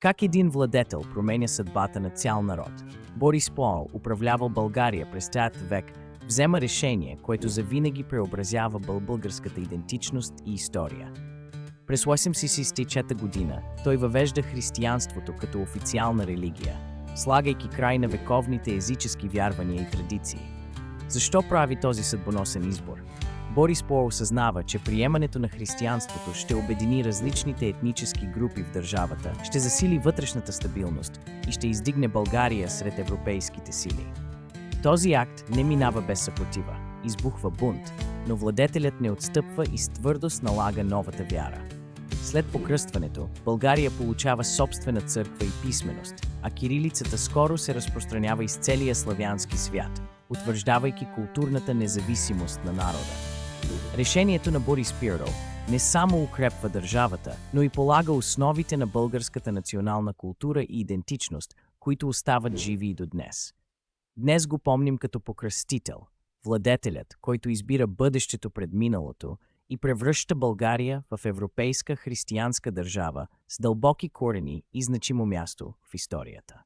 Как един владетел променя съдбата на цял народ? Борис Пол, управлявал България през ТАТ век, взема решение, което завинаги преобразява българската идентичност и история. През 864 година той въвежда християнството като официална религия, слагайки край на вековните езически вярвания и традиции. Защо прави този съдбоносен избор? Борис Пол осъзнава, че приемането на християнството ще обедини различните етнически групи в държавата, ще засили вътрешната стабилност и ще издигне България сред европейските сили. Този акт не минава без съпротива. Избухва бунт, но владетелят не отстъпва и с твърдост налага новата вяра. След покръстването, България получава собствена църква и писменост, а кирилицата скоро се разпространява из целия славянски свят, утвърждавайки културната независимост на народа. Решението на Борис Пол не само укрепва държавата, но и полага основите на българската национална култура и идентичност, които остават живи и до днес. Днес го помним като покръстител, владетелят, който избира бъдещето пред миналото и превръща България в европейска християнска държава с дълбоки корени и значимо място в историята.